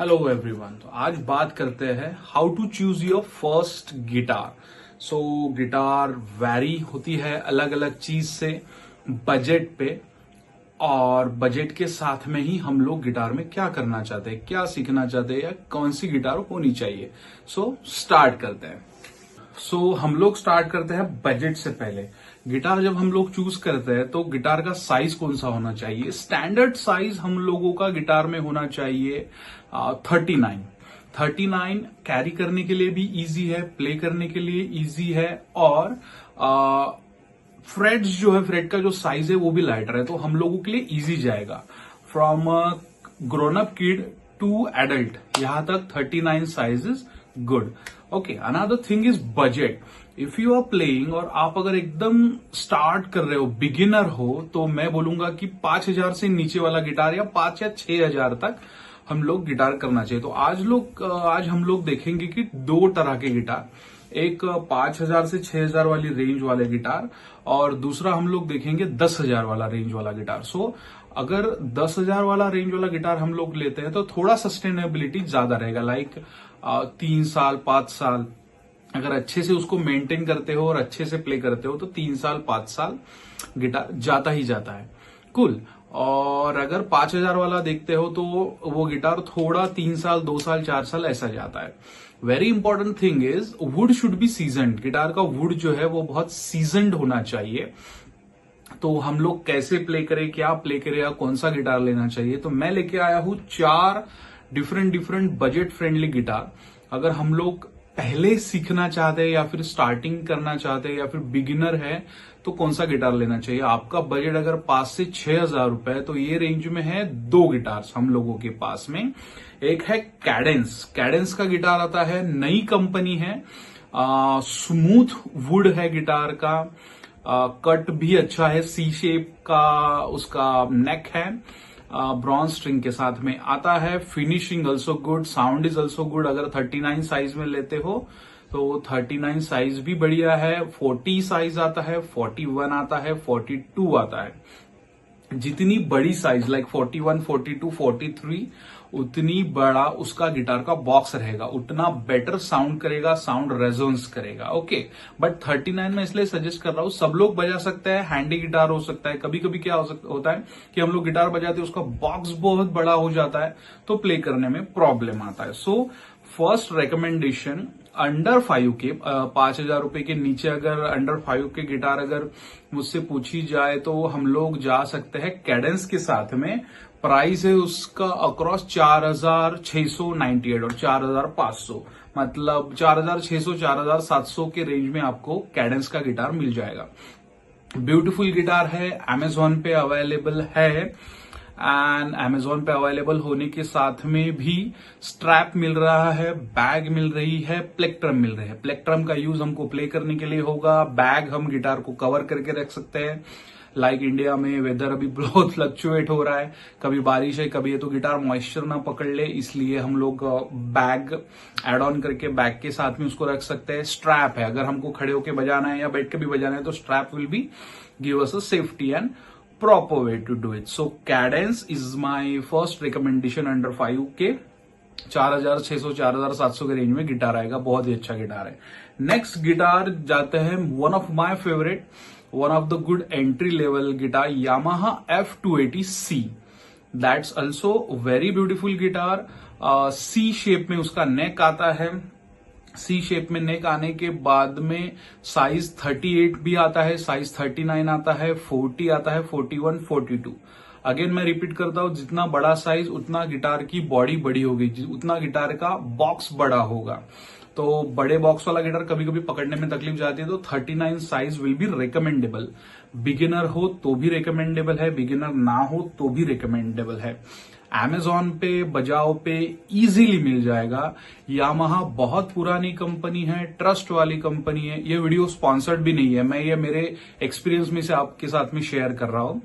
Hello everyone. तो आज बात करते हैं how to choose your first guitar. So guitar vary होती है अलग अलग चीज से बजट पे, और बजट के साथ में ही हम लोग गिटार में क्या करना चाहते हैं, क्या सीखना चाहते हैं, या कौन सी गिटार होनी चाहिए। सो स्टार्ट करते हैं। हम लोग स्टार्ट करते हैं बजट से पहले। गिटार जब हम लोग चूज करते हैं तो गिटार का साइज कौन सा होना चाहिए। स्टैंडर्ड साइज हम लोगों का गिटार में होना चाहिए 39 कैरी करने के लिए भी इजी है, प्ले करने के लिए इजी है, और फ्रेट्स जो है, फ्रेट का जो साइज है वो भी लाइटर है, तो हम लोगों के लिए इजी जाएगा। From grown up kid to adult, यहां तक 39 size is good. Okay, another thing is budget. If you are playing और आप अगर एकदम स्टार्ट कर रहे हो, बिगिनर हो, तो मैं बोलूंगा कि 5,000 से नीचे वाला गिटार या 5 या 6,000 तक हम लोग गिटार करना चाहिए। तो आज हम लोग देखेंगे कि दो तरह के गिटार, एक 5,000 से 6,000 वाली रेंज वाले गिटार, और दूसरा हम लोग देखेंगे 10,000 वाला रेंज वाला गिटार। अगर 10,000 वाला रेंज वाला गिटार हम लोग लेते हैं तो थोड़ा सस्टेनेबिलिटी ज्यादा रहेगा, लाइक 3 साल 5 साल अगर अच्छे से उसको मेंटेन करते हो और अच्छे से प्ले करते हो तो 3 साल 5 साल गिटार जाता ही जाता है। कुल। और अगर 5,000 वाला देखते हो तो वो गिटार थोड़ा 3 साल 2 साल 4 साल ऐसा जाता है। Very important thing is would should be seasoned. Guitar का वुड जो है वो बहुत सीजन्ड होना चाहिए। तो हम लोग कैसे प्ले करें, क्या प्ले करें, या कौन सा गिटार लेना चाहिए, तो मैं लेके आया हूं 4 डिफरेंट बजट फ्रेंडली गिटार। अगर हम लोग पहले सीखना चाहते हैं, या फिर स्टार्टिंग करना चाहते हैं, या फिर बिगिनर है, तो कौन सा गिटार लेना चाहिए। आपका बजट अगर 5 से 6,000 रुपए, तो ये रेंज में है 2 गिटार्स हम लोगों के पास में। एक है कैडेंस का गिटार आता है, नई कंपनी है, स्मूथ वुड है गिटार का, कट भी अच्छा है, सी शेप का उसका नेक है, ब्रॉन्ज स्ट्रिंग के साथ में आता है, finishing also good, sound is also good. अगर 39 साइज में लेते हो तो 39 साइज भी बढ़िया है, 40 साइज आता है, 41 आता है, 42 आता है। जितनी बड़ी साइज लाइक 41, 42, 43, उतनी बड़ा उसका गिटार का बॉक्स रहेगा, उतना बेटर साउंड करेगा, साउंड रेजोनेंस करेगा। ओके, बट 39 में इसलिए सजेस्ट कर रहा हूं, सब लोग बजा सकते हैं, हैंडी गिटार हो सकता है। कभी कभी क्या होता है कि हम लोग गिटार बजाते हैं, उसका बॉक्स बहुत बड़ा हो जाता है, तो प्ले करने में प्रॉब्लम आता है। फर्स्ट रिकमेंडेशन, अंडर 5K, 5,000 रुपए के नीचे अगर अंडर 5K गिटार अगर मुझसे पूछी जाए तो हम लोग जा सकते हैं कैडेंस के साथ में। प्राइस है उसका अक्रॉस 4,698 और 4,500, मतलब 4,600 4,700 के रेंज में आपको कैडेंस का गिटार मिल जाएगा। ब्यूटीफुल गिटार है, अमेजोन पे अवेलेबल है, एंड अमेजोन पे अवेलेबल होने के साथ में भी स्ट्रैप मिल रहा है, बैग मिल रही है, प्लेक्ट्रम मिल रहे हैं। प्लेक्ट्रम का यूज हमको प्ले करने के लिए होगा, बैग हम गिटार को कवर करके रख सकते हैं। लाइक इंडिया में वेदर अभी बहुत फ्लक्चुएट हो रहा है, कभी बारिश है, कभी ये, तो गिटार मॉइस्चर ना पकड़ ले, इसलिए हम लोग बैग एड ऑन करके बैग के साथ में उसको रख सकते हैं। स्ट्रैप है, अगर हमको खड़े होकर बजाना है या बैठ के भी बजाना है तो strap will be give us a safety and proper way to do it. So Cadence is my first recommendation under 5K। 4,600 4,700 के रेंज में गिटार आएगा, बहुत ही अच्छा गिटार है। नेक्स्ट गिटार जाते हैं, one of my favourite, one of the good entry level guitar, Yamaha F280C। That's also very beautiful guitar. C shape में उसका नेक आता है, सी शेप में नेक आने के बाद में साइज 38 भी आता है, साइज 39 आता है, 40 आता है, 41, 42। अगेन मैं रिपीट करता हूं, जितना बड़ा साइज उतना गिटार की बॉडी बड़ी होगी, उतना गिटार का बॉक्स बड़ा होगा। तो बड़े बॉक्स वाला गिटार कभी कभी पकड़ने में तकलीफ जाती है, तो 39 size will be recommendable. Beginner हो तो भी रिकमेंडेबल है, बिगिनर ना हो तो भी रिकमेंडेबल है। अमेजॉन पे, बजाओ पे इजीली मिल जाएगा। यामाहा बहुत पुरानी कंपनी है, ट्रस्ट वाली कंपनी है। ये वीडियो स्पॉन्सर्ड भी नहीं है, मैं ये मेरे एक्सपीरियंस में से आपके साथ में शेयर कर रहा हूं।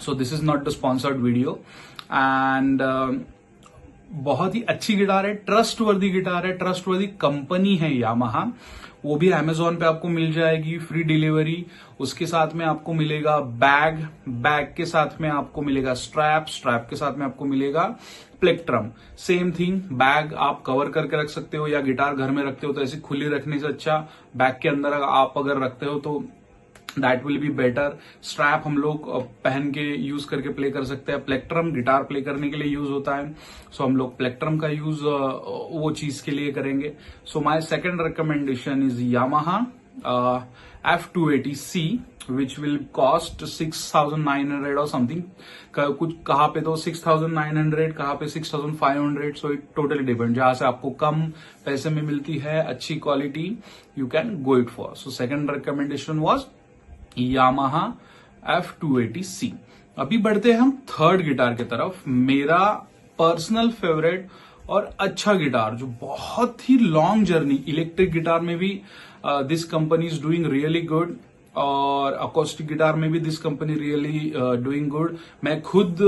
So this is not the sponsored video. And बहुत ही अच्छी गिटार है, ट्रस्टवर्दी गिटार है, ट्रस्टवर्दी कंपनी है यामाहा। वो भी अमेजोन पे आपको मिल जाएगी, फ्री डिलीवरी। उसके साथ में आपको मिलेगा बैग, बैग के साथ में आपको मिलेगा स्ट्रैप, स्ट्रैप के साथ में आपको मिलेगा प्लेक्ट्रम। सेम थिंग, बैग आप कवर करके रख सकते हो, या गिटार घर में रखते हो तो ऐसे खुली रखने से अच्छा बैग के अंदर आप अगर रखते हो तो that will be better. Strap हम लोग पहन के यूज करके प्ले कर सकते हैं। प्लेक्ट्रम गिटार प्ले करने के लिए यूज होता है, सो हम लोग प्लेक्ट्रम का यूज वो चीज के लिए करेंगे। So my second recommendation is Yamaha F280C, which will cost 6,900 or something. कुछ कहाँ पे तो 6,900, कहाँ पे 6,500, so it totally depends। जहां से आपको कम पैसे में मिलती है अच्छी quality, you can go it for। So second recommendation was Yamaha F280C। अभी बढ़ते हैं हम थर्ड गिटार की तरफ। मेरा पर्सनल फेवरेट और अच्छा गिटार, जो बहुत ही लॉन्ग जर्नी, इलेक्ट्रिक गिटार में भी this company is doing really good, और अकोस्टिक गिटार में भी this company really doing good. मैं खुद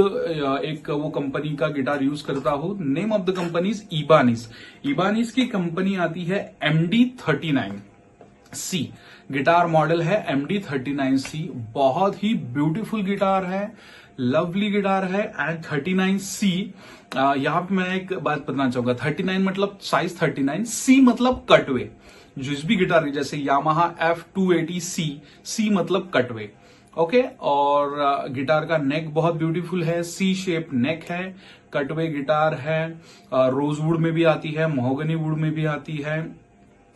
एक वो कंपनी का गिटार यूज करता हूं। Name of the company is Ibanez. Ibanez की कंपनी आती है MD39C, गिटार मॉडल है MD39C। बहुत ही ब्यूटीफुल गिटार है, लवली गिटार है। एंड 39C, यहां पे मैं एक बात बताना चाहूंगा, 39 मतलब साइज 39, C मतलब कटवे। जिस भी गिटार, जैसे यामाहा F280C, C मतलब कटवे, ओके। और गिटार का नेक बहुत ब्यूटीफुल है, C शेप नेक है, कटवे गिटार है। रोजवुड में भी आती है, महोगनी वुड में भी आती है।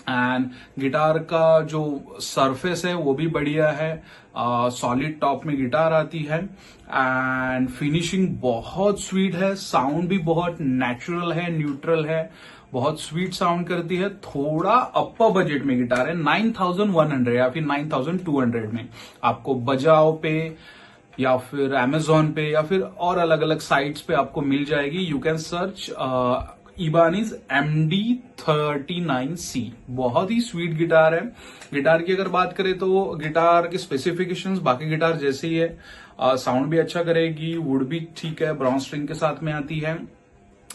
एंड गिटार का जो सरफेस है वो भी बढ़िया है, सॉलिड टॉप में गिटार आती है। एंड फिनिशिंग बहुत स्वीट है, साउंड भी बहुत नेचुरल है, न्यूट्रल है, बहुत स्वीट साउंड करती है। थोड़ा अपर बजट में गिटार है, 9,100 या फिर 9,200 में आपको बजाओ पे या फिर अमेजोन पे या फिर और अलग अलग साइट्स पे आपको मिल जाएगी। You can search Ibanez MD39C। बहुत ही स्वीट गिटार है। गिटार की अगर बात करें तो गिटार के स्पेसिफिकेशंस बाकी गिटार जैसे ही है, साउंड भी अच्छा करेगी, वुड भी ठीक है, ब्राउन स्ट्रिंग के साथ में आती है।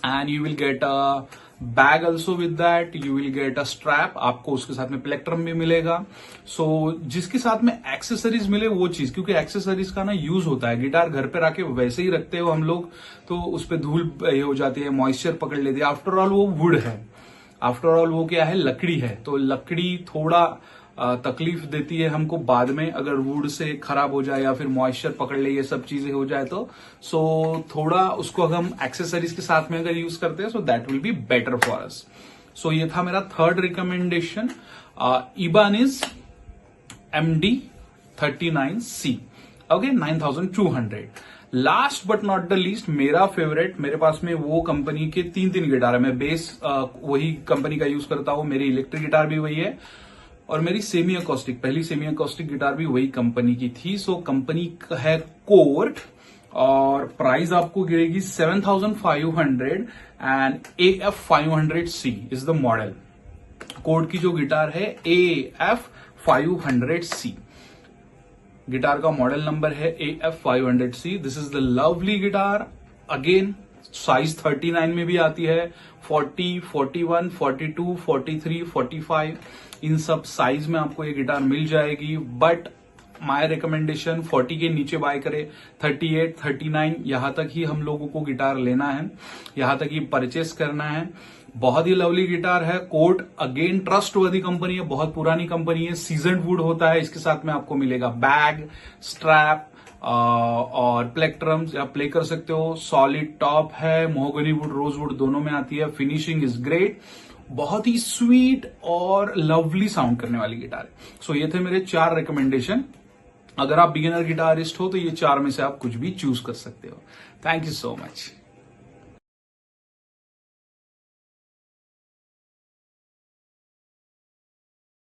And you will get a bag also with that, you will get a strap, आपको उसके साथ में प्लेक्ट्रम भी मिलेगा। सो जिसके साथ में एक्सेसरीज मिले वो चीज, क्योंकि एक्सेसरीज का ना यूज होता है। गिटार घर पे रखे वैसे ही रखते हो हम लोग, तो उस पर धूल हो जाती है, मॉइस्चर पकड़ लेती है। आफ्टर ऑल वो वुड है, आफ्टर ऑल वो क्या है, लकड़ी है। तो लकड़ी थोड़ा तकलीफ देती है हमको बाद में, अगर वुड से खराब हो जाए या फिर मॉइस्चर पकड़ ले, ये सब चीजें हो जाए तो। सो थोड़ा उसको अगर हम एक्सेसरीज के साथ में अगर यूज करते हैं, so that will be better for us. So ये था मेरा third recommendation, Ibanez MD39C, okay, 9,200। Last but not the least, मेरा फेवरेट, मेरे पास में वो कंपनी के तीन गिटार है। मैं बेस वही कंपनी का यूज करता हूं, मेरी इलेक्ट्रिक गिटार भी वही है, और मेरी सेमी अकोस्टिक, पहली सेमी अकोस्टिक गिटार भी वही कंपनी की थी। सो कंपनी है कोर्ट, और प्राइस आपको गिरेगी 7,500 and AF500C is the model. Court की जो गिटार है AF500C, गिटार का मॉडल नंबर है AF500C। This is the lovely guitar. Again size 39 में भी आती है, 40, 41, 42, 43, 45, इन सब साइज में आपको ये गिटार मिल जाएगी। बट माय रिकमेंडेशन 40 के नीचे बाय करे, 38, 39 यहां तक ही हम लोगों को गिटार लेना है, यहां तक ही परचेस करना है। बहुत ही लवली गिटार है। कोर्ट अगेन ट्रस्टवर्दी कंपनी है, बहुत पुरानी कंपनी है, सीजन्ड वुड होता है। इसके साथ में आपको मिलेगा बैग, स्ट्रैप और प्लेक्ट्रम्स, आप प्ले कर सकते हो। सॉलिड टॉप है, महोगनी वुड, रोज वुड दोनों में आती है। फिनिशिंग इज ग्रेट, बहुत ही स्वीट और लवली साउंड करने वाली गिटार है। सो ये थे मेरे 4 रिकमेंडेशन। अगर आप बिगिनर गिटारिस्ट हो तो ये 4 में से आप कुछ भी चूज कर सकते हो। Thank you so much.